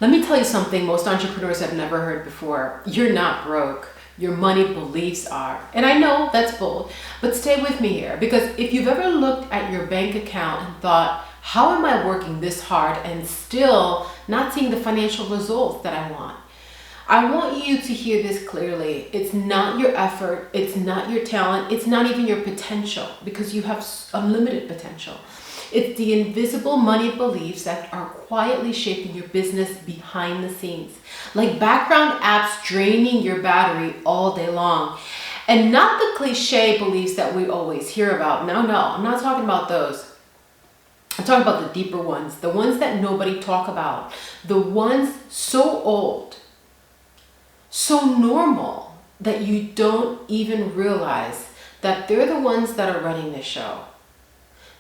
Let me tell you something most entrepreneurs have never heard before. You're not broke. Your money beliefs are. And I know that's bold, but stay with me here, because if you've ever looked at your bank account and thought, how am I working this hard and still not seeing the financial results that I want? I want you to hear this clearly. It's not your effort. It's not your talent. It's not even your potential, because you have unlimited potential. It's the invisible money beliefs that are quietly shaping your business behind the scenes, like background apps draining your battery all day long. And not the cliche beliefs that we always hear about. No, I'm not talking about those. I'm talking about the deeper ones, the ones that nobody talk about, the ones so old, so normal that you don't even realize that they're the ones that are running the show.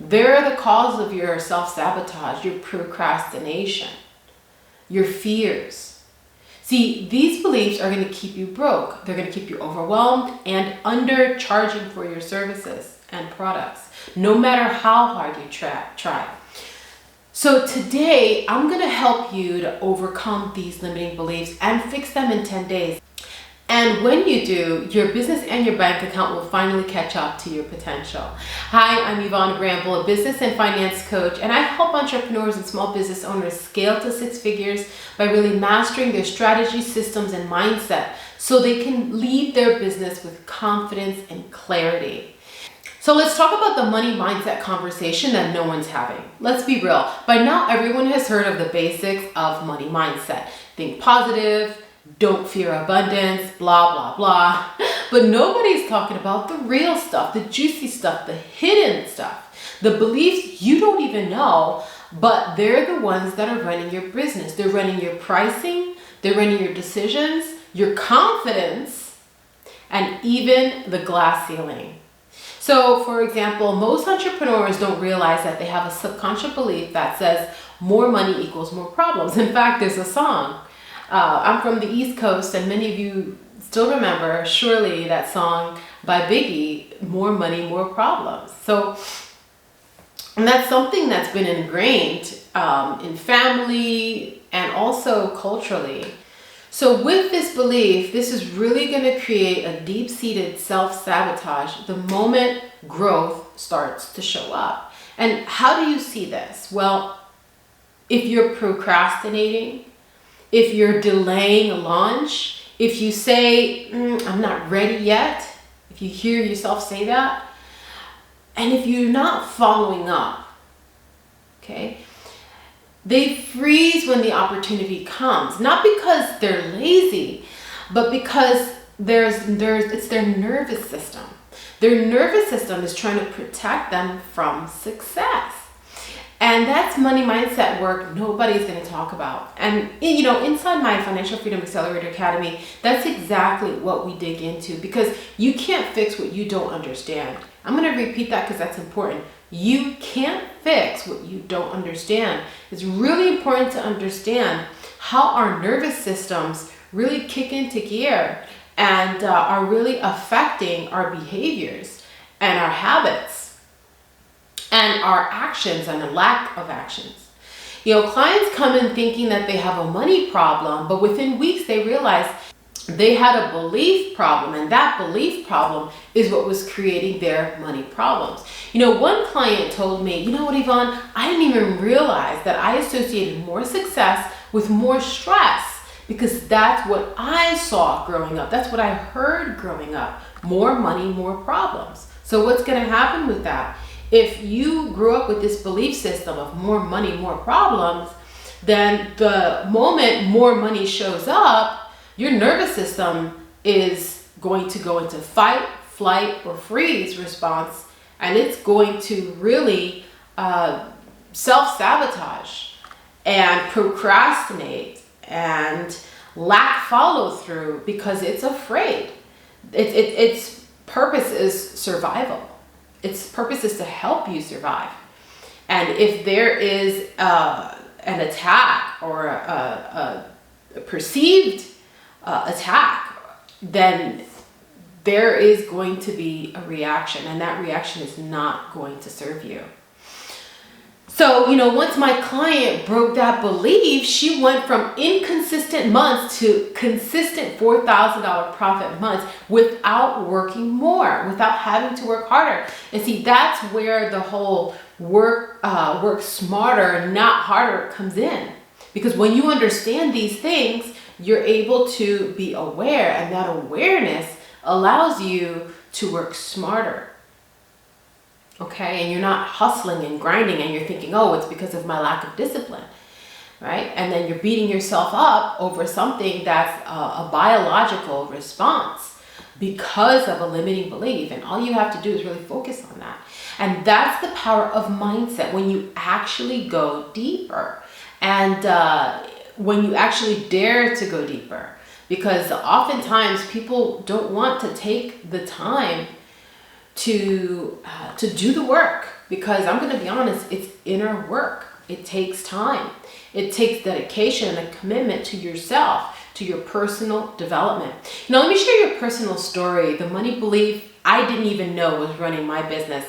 They're the cause of your self-sabotage, your procrastination, your fears. See, these beliefs are going to keep you broke. They're going to keep you overwhelmed and undercharging for your services and products, no matter how hard you try. So today, I'm going to help you to overcome these limiting beliefs and fix them in 10 days. And when you do, your business and your bank account will finally catch up to your potential. Hi, I'm Yvonne Bramble, a business and finance coach, and I help entrepreneurs and small business owners scale to 6 figures by really mastering their strategy, systems, and mindset so they can lead their business with confidence and clarity. So let's talk about the money mindset conversation that no one's having. Let's be real. By now, everyone has heard of the basics of money mindset. Think positive, don't fear abundance, blah, blah, blah. But nobody's talking about the real stuff, the juicy stuff, the hidden stuff, the beliefs you don't even know, but they're the ones that are running your business. They're running your pricing, they're running your decisions, your confidence, and even the glass ceiling. So, for example, most entrepreneurs don't realize that they have a subconscious belief that says more money equals more problems. In fact, there's a song. I'm from the East Coast, and many of you still remember, surely, that song by Biggie, More Money, More Problems. So, and that's something that's been ingrained in family and also culturally. So with this belief, this is really going to create a deep-seated self-sabotage the moment growth starts to show up. And how do you see this? Well, if you're procrastinating, if you're delaying a launch, if you say, I'm not ready yet, if you hear yourself say that, and if you're not following up, okay, they freeze when the opportunity comes, not because they're lazy, but because it's their nervous system. Their nervous system is trying to protect them from success. And that's money mindset work nobody's going to talk about. And inside my Financial Freedom Accelerator Academy, that's exactly what we dig into, because you can't fix what you don't understand. I'm going to repeat that because that's important. You can't fix what you don't understand. It's really important to understand how our nervous systems really kick into gear and are really affecting our behaviors and our habits and our actions and the lack of actions. Clients come in thinking that they have a money problem, but within weeks they realize they had a belief problem, and that belief problem is what was creating their money problems. One client told me, you know what, Yvonne, I didn't even realize that I associated more success with more stress, because that's what I saw growing up. That's what I heard growing up. More money, more problems. So what's going to happen with that? If you grew up with this belief system of more money, more problems, then the moment more money shows up, your nervous system is going to go into fight, flight, or freeze response, and it's going to really self-sabotage and procrastinate and lack follow-through because it's afraid. Its purpose is survival. Its purpose is to help you survive. And if there is an attack or a perceived attack, then there is going to be a reaction, and that reaction is not going to serve you. So, once my client broke that belief, she went from inconsistent months to consistent $4,000 profit months without working more, without having to work harder. And see, that's where the whole work smarter, not harder comes in. Because when you understand these things, you're able to be aware, and that awareness allows you to work smarter. Okay, and you're not hustling and grinding and you're thinking, oh, it's because of my lack of discipline, right? And then you're beating yourself up over something that's a biological response because of a limiting belief. And all you have to do is really focus on that. And that's the power of mindset, when you actually go deeper and when you actually dare to go deeper. Because oftentimes people don't want to take the time to do the work, because I'm going to be honest, it's inner work. It takes time. It takes dedication and a commitment to yourself, to your personal development. Let me share your personal story. The money belief I didn't even know was running my business.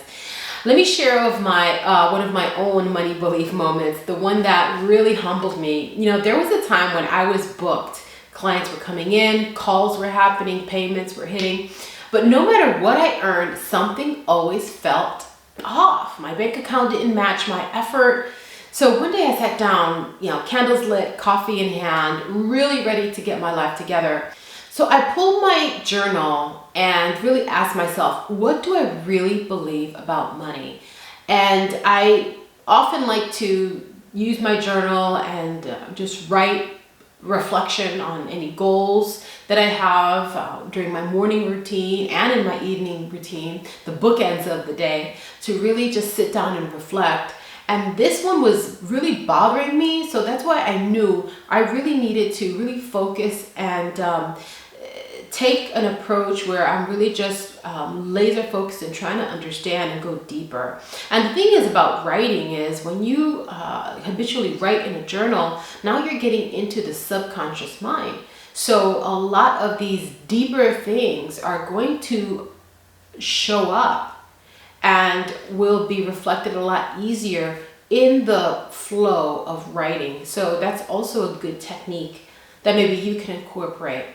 Let me share of my one of my own money belief moments, the one that really humbled me. There was a time when I was booked. Clients were coming in, calls were happening, payments were hitting. But no matter what I earned, something always felt off. My bank account didn't match my effort. So one day I sat down, candles lit, coffee in hand, really ready to get my life together. So I pulled my journal and really asked myself, what do I really believe about money? And I often like to use my journal and just write reflection on any goals that I have during my morning routine and in my evening routine, the bookends of the day, to really just sit down and reflect. And this one was really bothering me, so that's why I knew I really needed to really focus and take an approach where I'm really just laser focused and trying to understand and go deeper. And the thing is about writing is when you habitually write in a journal, now you're getting into the subconscious mind. So a lot of these deeper things are going to show up and will be reflected a lot easier in the flow of writing. So that's also a good technique that maybe you can incorporate.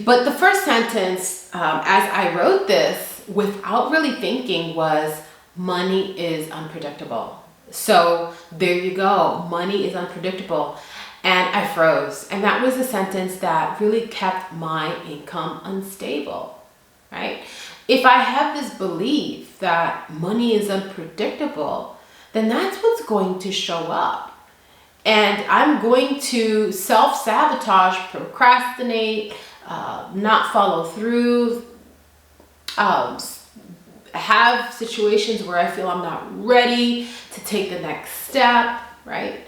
But the first sentence, as I wrote this, without really thinking, was, money is unpredictable. So there you go, money is unpredictable. And I froze. And that was a sentence that really kept my income unstable, right? If I have this belief that money is unpredictable, then that's what's going to show up. And I'm going to self-sabotage, procrastinate, not follow through, have situations where I feel I'm not ready to take the next step, right?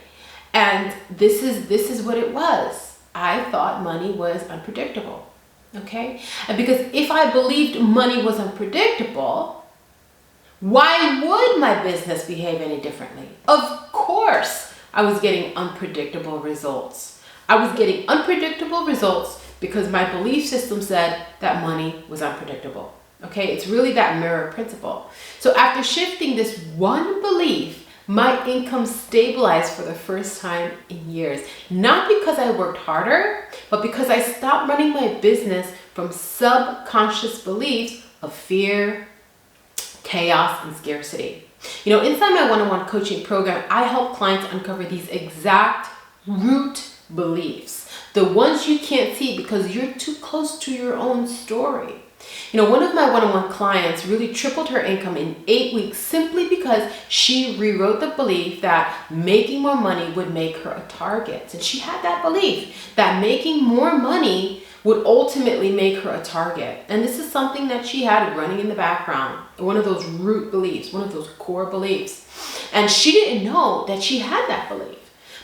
And this is what it was. I thought money was unpredictable, okay? And because if I believed money was unpredictable, why would my business behave any differently? Of course, I was getting unpredictable results. I was getting unpredictable results because my belief system said that money was unpredictable. Okay, it's really that mirror principle. So after shifting this one belief, my income stabilized for the first time in years. Not because I worked harder, but because I stopped running my business from subconscious beliefs of fear, chaos, and scarcity. Inside my one-on-one coaching program, I help clients uncover these exact root beliefs. The ones you can't see because you're too close to your own story. One of my one-on-one clients really tripled her income in 8 weeks simply because she rewrote the belief that making more money would make her a target. And she had that belief that making more money would ultimately make her a target. And this is something that she had running in the background, one of those root beliefs, one of those core beliefs. And she didn't know that she had that belief.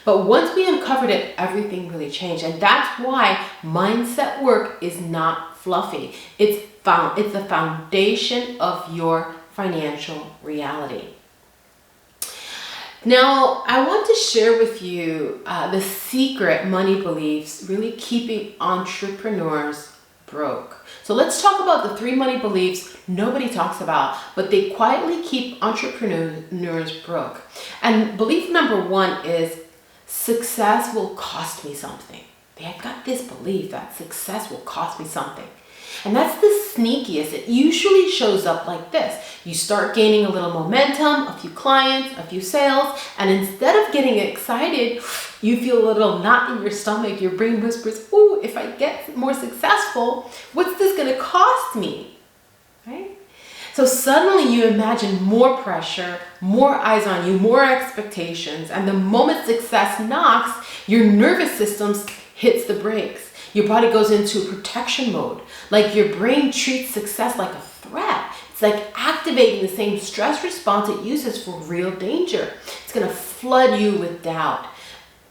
But once we uncovered it, everything really changed. And that's why mindset work is not fluffy. It's the foundation of your financial reality. Now, I want to share with you the secret money beliefs really keeping entrepreneurs broke. So let's talk about the 3 money beliefs nobody talks about, but they quietly keep entrepreneurs broke. And belief number 1 is success will cost me something. They've got this belief that success will cost me something. And that's the sneakiest. It usually shows up like this. You start gaining a little momentum, a few clients, a few sales, and instead of getting excited, you feel a little knot in your stomach. Your brain whispers, ooh, if I get more successful, what's this going to cost me? Right? So suddenly you imagine more pressure, more eyes on you, more expectations, and the moment success knocks, your nervous system hits the brakes. Your body goes into protection mode. Like your brain treats success like a threat. It's like activating the same stress response it uses for real danger. It's going to flood you with doubt,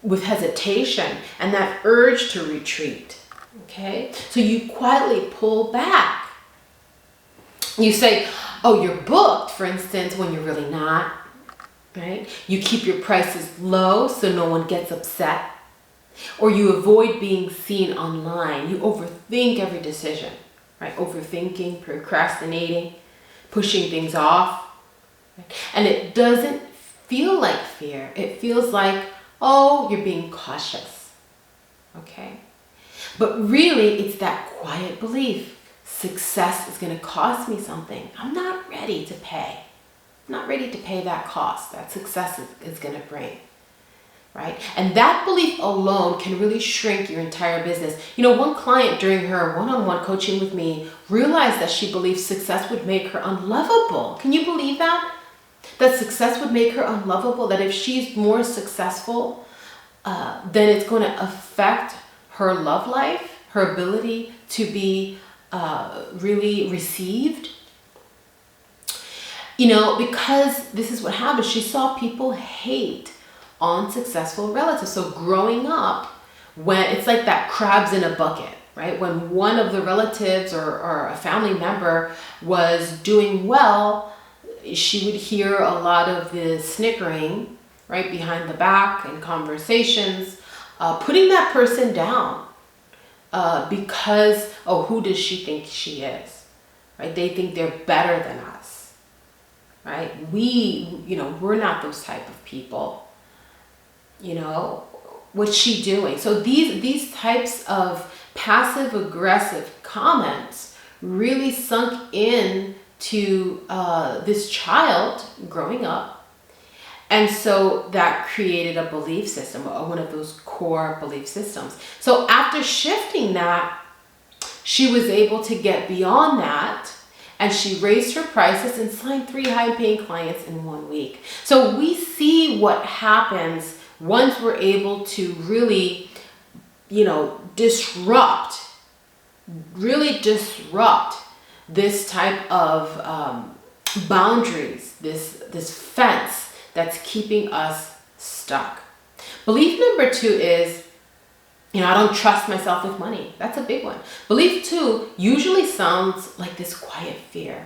with hesitation, and that urge to retreat. Okay? So you quietly pull back. You say, oh, you're booked, for instance, when you're really not. Right? You keep your prices low so no one gets upset. Or you avoid being seen online. You overthink every decision, right? Overthinking, procrastinating, pushing things off. Right? And it doesn't feel like fear. It feels like, oh, you're being cautious, okay? But really, it's that quiet belief. Success is going to cost me something. I'm not ready to pay. I'm not ready to pay that cost that success is going to bring. Right? And that belief alone can really shrink your entire business. You know, one client during her one-on-one coaching with me realized that she believed success would make her unlovable. Can you believe that? That success would make her unlovable, that if she's more successful, then it's going to affect her love life, her ability to be really received. You know, because this is what happened. She saw people hate on successful relatives. So growing up, when it's like that crabs in a bucket, right? When one of the relatives or a family member was doing well, she would hear a lot of the snickering, right, behind the back and conversations, putting that person down because, oh, who does she think she is, right? They think they're better than us, right? We're not those type of people. You know, what's she doing? So these types of passive aggressive comments really sunk in to this child growing up. And so that created a belief system, one of those core belief systems. So after shifting that, she was able to get beyond that, and she raised her prices and signed 3 high-paying clients in 1 week. So we see what happens once we're able to really, really disrupt this type of boundaries, this fence that's keeping us stuck. Belief number 2 is, I don't trust myself with money. That's a big one. Belief 2 usually sounds like this quiet fear.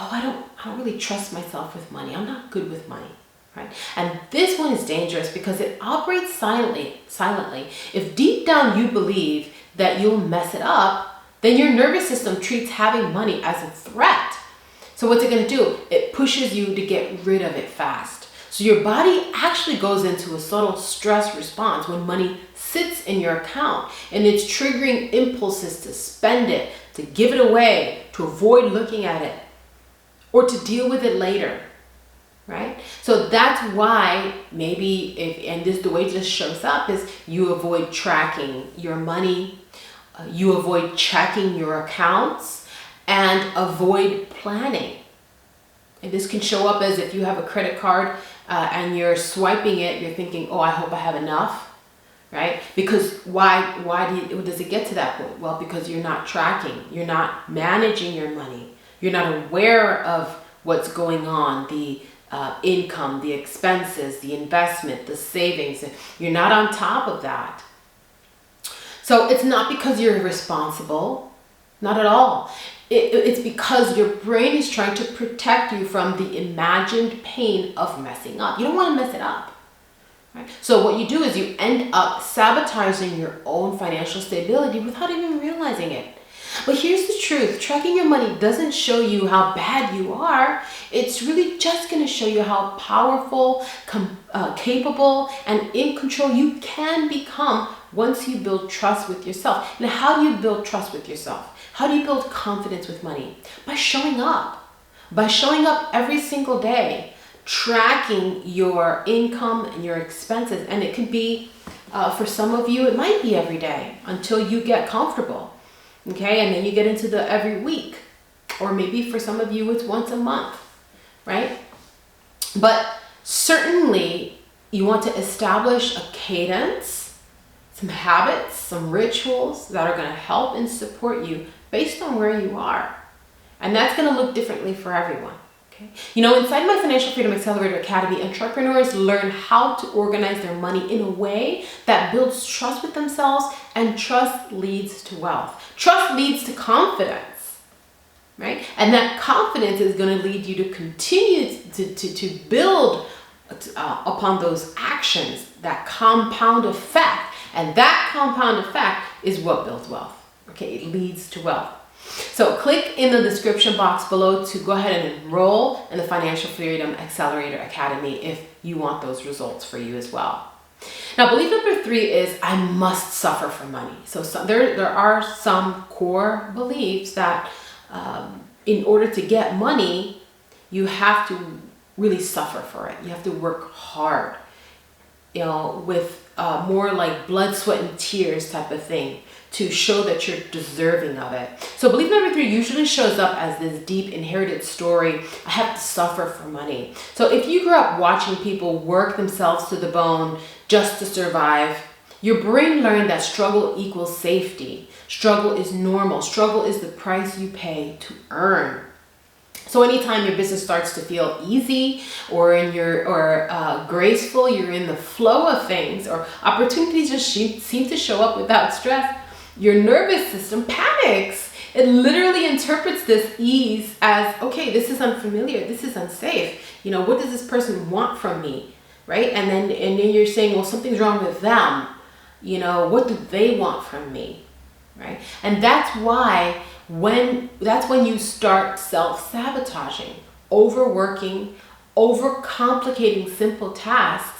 Oh, I don't really trust myself with money. I'm not good with money. Right? And this one is dangerous because it operates silently. If deep down you believe that you'll mess it up, then your nervous system treats having money as a threat. So what's it going to do? It pushes you to get rid of it fast. So your body actually goes into a subtle stress response when money sits in your account, and it's triggering impulses to spend it, to give it away, to avoid looking at it, or to deal with it later. Right? So that's why maybe the way this shows up is you avoid tracking your money, you avoid checking your accounts, and avoid planning. And this can show up as if you have a credit card and you're swiping it, you're thinking, oh, I hope I have enough, right? Because why does it get to that point? Well, because you're not tracking, you're not managing your money, you're not aware of what's going on, the income, the expenses, the investment, the savings. You're not on top of that. So it's not because you're irresponsible, not at all. It's because your brain is trying to protect you from the imagined pain of messing up. You don't want to mess it up. Right? So what you do is you end up sabotaging your own financial stability without even realizing it. But here's the truth. Tracking your money doesn't show you how bad you are. It's really just going to show you how powerful, capable, and in control you can become once you build trust with yourself. And how do you build trust with yourself? How do you build confidence with money? By showing up. By showing up every single day, tracking your income and your expenses. And it can be, for some of you, it might be every day until you get comfortable. Okay, and then you get into the every week, or maybe for some of you it's once a month, right? But certainly you want to establish a cadence, some habits, some rituals that are going to help and support you based on where you are. And that's going to look differently for everyone. Okay? You know, inside my Financial Freedom Accelerator Academy, entrepreneurs learn how to organize their money in a way that builds trust with themselves, and trust leads to wealth. Trust leads to confidence, right? And that confidence is going to lead you to continue to build upon those actions, that compound effect. And that compound effect is what builds wealth. Okay, it leads to wealth. So click in the description box below to go ahead and enroll in the Financial Freedom Accelerator Academy if you want those results for you as well. Now, belief number 3 is I must suffer for money. So there are some core beliefs that in order to get money, you have to really suffer for it. You have to work hard, you know, with more like blood, sweat, and tears type of thing to show that you're deserving of it. So belief number 3 usually shows up as this deep inherited story. I have to suffer for money. So if you grew up watching people work themselves to the bone just to survive, your brain learned that struggle equals safety. Struggle is normal. Struggle is the price you pay to earn. So anytime your business starts to feel easy or graceful, you're in the flow of things, or opportunities just seem to show up without stress, your nervous system panics. It literally interprets this ease as, okay, this is unfamiliar, this is unsafe. You know, what does this person want from me, right? And then you're saying, well, something's wrong with them. You know, what do they want from me, right? And that's why that's when you start self-sabotaging, overworking, overcomplicating simple tasks,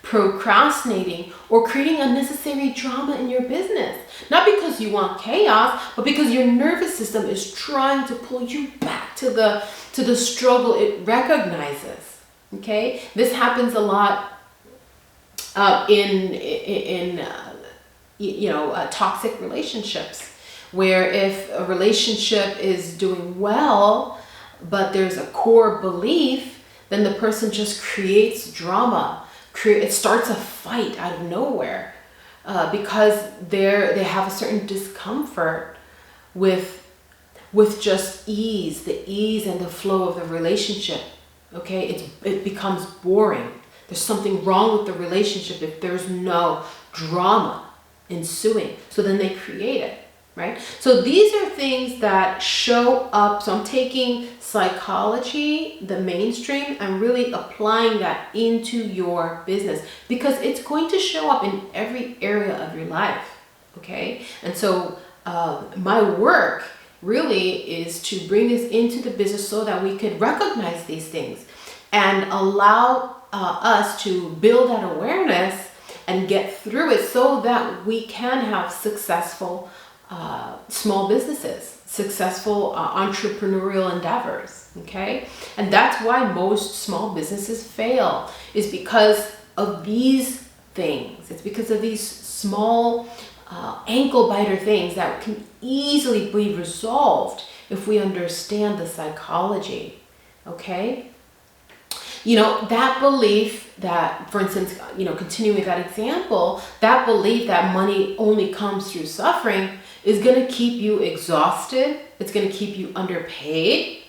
procrastinating, or creating unnecessary drama in your business. Not because you want chaos, but because your nervous system is trying to pull you back to the struggle it recognizes. Okay, this happens a lot in toxic relationships, where if a relationship is doing well, but there's a core belief, then the person just creates drama. It starts a fight out of nowhere because they have a certain discomfort with just ease, the ease and the flow of the relationship. Okay, it becomes boring. There's something wrong with the relationship if there's no drama ensuing. So then they create it, right? So these are things that show up. So I'm taking psychology, the mainstream, and really applying that into your business, because it's going to show up in every area of your life. Okay, and so my work really is to bring this into the business so that we could recognize these things and allow us to build that awareness and get through it so that we can have successful small businesses, successful entrepreneurial endeavors. Okay, and that's why most small businesses fail, is because of these things. It's because of these small ankle biter things that can easily be resolved if we understand the psychology. Okay, you know, that belief that, for instance, continuing with that example, that belief that money only comes through suffering is going to keep you exhausted. It's going to keep you underpaid,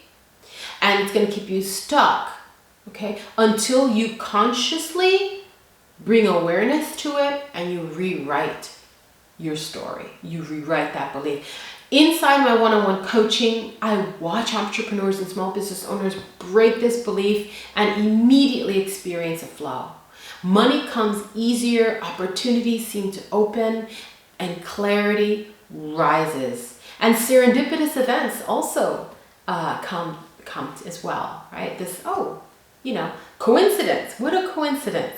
and it's going to keep you stuck. Okay, until you consciously bring awareness to it and you rewrite your story. You rewrite that belief. Inside my one-on-one coaching, I watch entrepreneurs and small business owners break this belief and immediately experience a flow. Money comes easier, opportunities seem to open, and clarity rises. And serendipitous events also come as well, right? Coincidence. What a coincidence.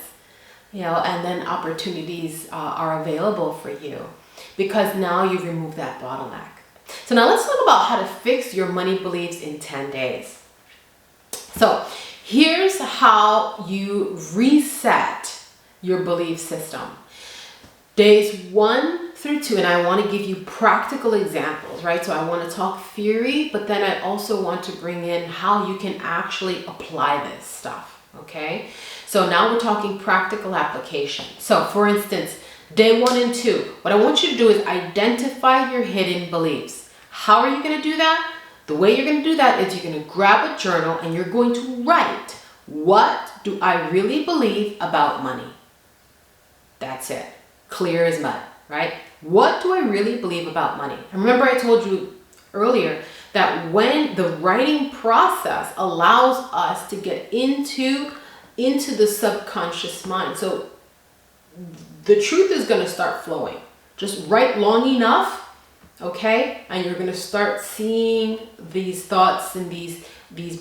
And then opportunities are available for you because now you've removed that bottleneck. So now let's talk about how to fix your money beliefs in 10 days. So here's how you reset your belief system. Days 1 through 2, and I want to give you practical examples, right? So I want to talk theory, but then I also want to bring in how you can actually apply this stuff, okay? So now we're talking practical application. So for instance, day 1 and 2, what I want you to do is identify your hidden beliefs. How are you going to do that? The way you're going to do that is you're going to grab a journal and you're going to write, what do I really believe about money? That's it. Clear as mud, right? What do I really believe about money? And remember I told you earlier that when the writing process allows us to get into the subconscious mind. So the truth is going to start flowing. Just write long enough, okay? And you're going to start seeing these thoughts and these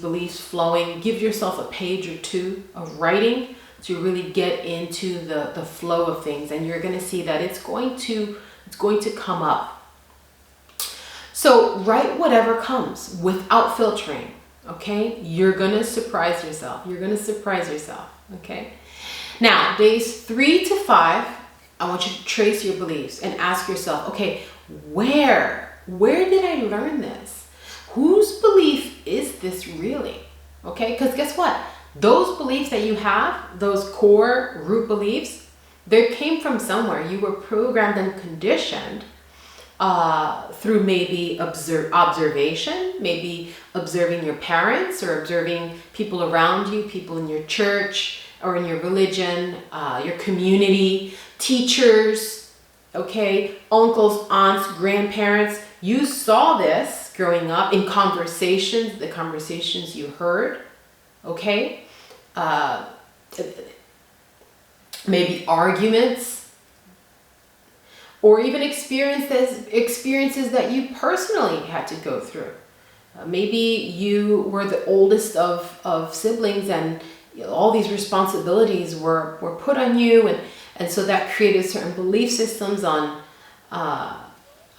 beliefs flowing. Give yourself a page or two of writing to really get into the flow of things, and you're going to see that it's going to come up. So write whatever comes without filtering, okay? You're going to surprise yourself. You're going to surprise yourself, okay? Now, days 3 to 5, I want you to trace your beliefs and ask yourself, okay, where did I learn this? Whose belief is this really? Okay, because guess what? Those beliefs that you have, those core root beliefs, they came from somewhere. You were programmed and conditioned through maybe observation, maybe observing your parents or observing people around you, people in your church or in your religion, your community, teachers, okay, uncles, aunts, grandparents. You saw this growing up in conversations, the conversations you heard, okay? Maybe arguments, or even experiences that you personally had to go through. Maybe you were the oldest of siblings, and all these responsibilities were put on you, and so that created certain belief systems on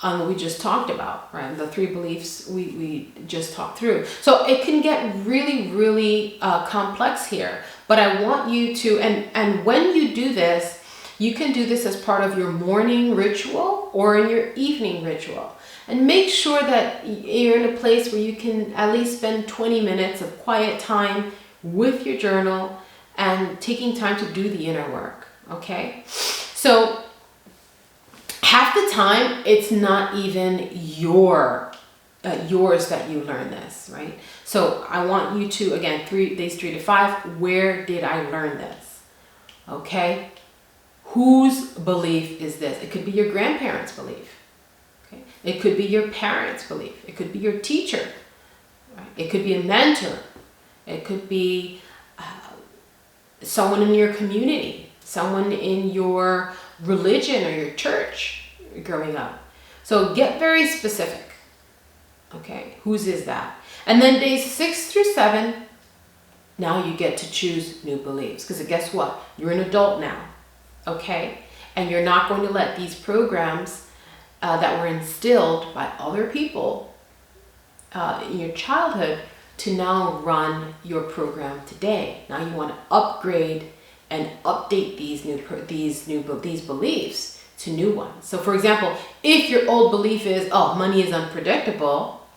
what we just talked about, right? The 3 beliefs we just talked through. So it can get really, really complex here. But I want you to, and when you do this, you can do this as part of your morning ritual or in your evening ritual. And make sure that you're in a place where you can at least spend 20 minutes of quiet time with your journal and taking time to do the inner work, okay? So half the time, it's not even yours that you learn this, right? So I want you to, again, days 3 to 5, where did I learn this? Okay? Whose belief is this? It could be your grandparents' belief. Okay? It could be your parents' belief. It could be your teacher. Right? It could be a mentor. It could be someone in your community, someone in your religion or your church growing up. So get very specific. Okay, whose is that? And then days 6 through 7, now you get to choose new beliefs. Because guess what? You're an adult now. Okay? And you're not going to let these programs that were instilled by other people in your childhood to now run your program today. Now you want to upgrade and update these beliefs to new ones. So for example, if your old belief is, oh, money is unpredictable,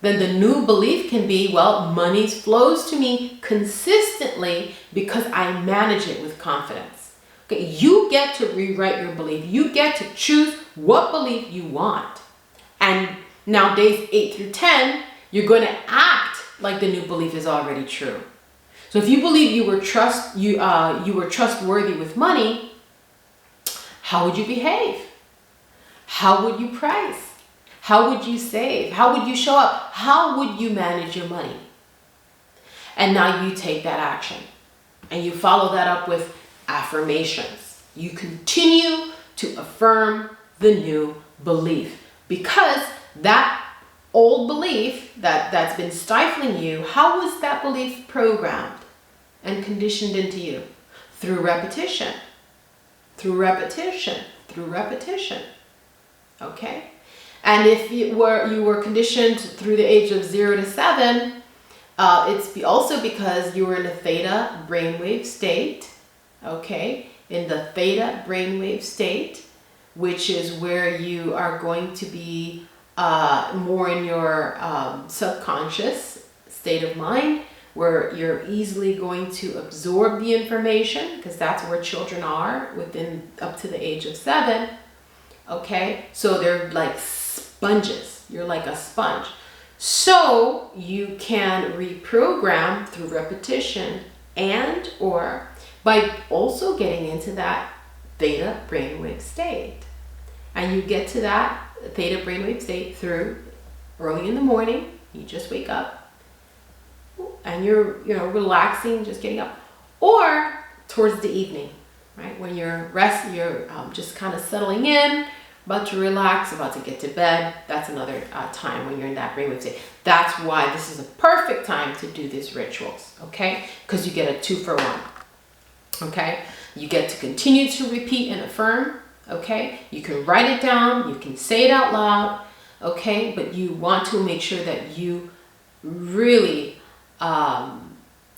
then the new belief can be, well, money flows to me consistently because I manage it with confidence. Okay, you get to rewrite your belief. You get to choose what belief you want. And now days 8 through 10, you're going to act like the new belief is already true. So if you believe you were trustworthy with money, how would you behave? How would you price? How would you save? How would you show up? How would you manage your money? And now you take that action and you follow that up with affirmations. You continue to affirm the new belief. Because that old belief that's been stifling you, how was that belief programmed and conditioned into you? Through repetition, through repetition, through repetition. Okay? And if you were conditioned through the age of 0 to 7, it's also because you were in a theta brainwave state. Okay? In the theta brainwave state, which is where you are going to be more in your subconscious state of mind, where you're easily going to absorb the information, because that's where children are within up to the age of 7. Okay, so they're like sponges. You're like a sponge. So you can reprogram through repetition and or by also getting into that theta brainwave state. And you get to that theta brainwave state through early in the morning. You just wake up and you're relaxing, just getting up, or towards the evening, right? When you're just kind of settling in, about to relax, about to get to bed. That's another time when you're in that brainwave state. That's why this is a perfect time to do these rituals, okay? Because you get a 2-for-1, okay? You get to continue to repeat and affirm, okay? You can write it down, you can say it out loud, okay? But you want to make sure that you really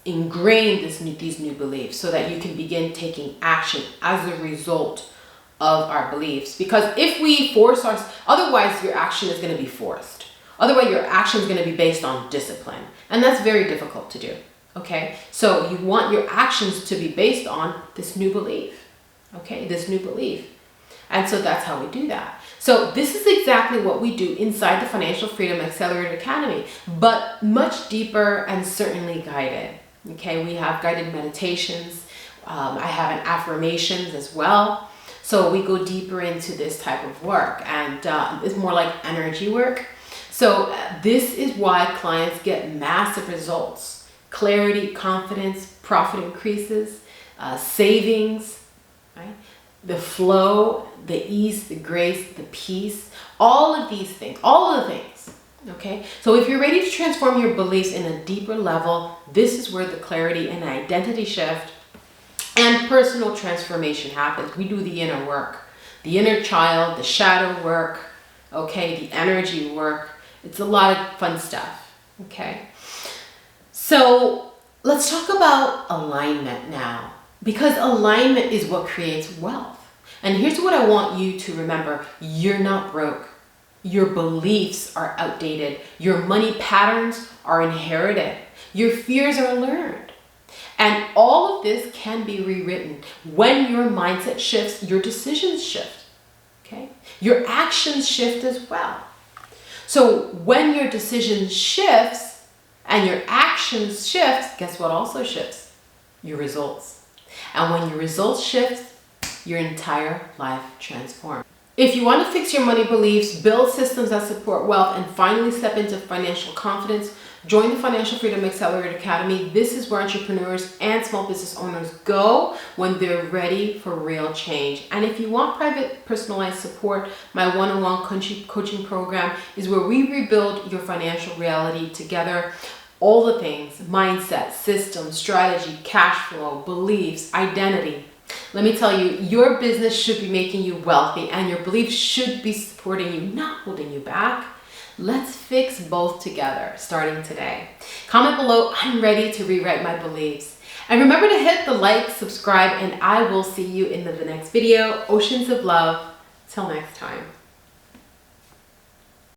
ingrain these new beliefs so that you can begin taking action as a result of our beliefs. Because if we force otherwise your action is going to be forced. Otherwise your action is going to be based on discipline. And that's very difficult to do. Okay? So you want your actions to be based on this new belief. Okay? This new belief. And so that's how we do that. So this is exactly what we do inside the Financial Freedom Accelerator Academy, but much deeper and certainly guided. Okay? We have guided meditations. I have an affirmations as well. So we go deeper into this type of work, and it's more like energy work. So this is why clients get massive results: clarity, confidence, profit increases, savings, right? The flow, the ease, the grace, the peace, all of these things, all of the things. Okay, so if you're ready to transform your beliefs in a deeper level, this is where the clarity and identity shift and personal transformation happens. We do the inner work, the inner child, the shadow work, okay, the energy work. It's a lot of fun stuff, okay? So let's talk about alignment now, because alignment is what creates wealth. And here's what I want you to remember. You're not broke. Your beliefs are outdated. Your money patterns are inherited. Your fears are learned. And all of this can be rewritten. When your mindset shifts, your decisions shift, okay? Your actions shift as well. So when your decision shifts and your actions shift, guess what also shifts? Your results. And when your results shift, your entire life transforms. If you want to fix your money beliefs, build systems that support wealth, and finally step into financial confidence, join the Financial Freedom Accelerator Academy. This is where entrepreneurs and small business owners go when they're ready for real change. And if you want private personalized support, my one-on-one coaching program is where we rebuild your financial reality together. All the things: mindset, system, strategy, cash flow, beliefs, identity. Let me tell you, your business should be making you wealthy, and your beliefs should be supporting you, not holding you back. Let's fix both together, starting today. Comment below, I'm ready to rewrite my beliefs. And remember to hit the like, subscribe, and I will see you in the next video. Oceans of love. Till next time.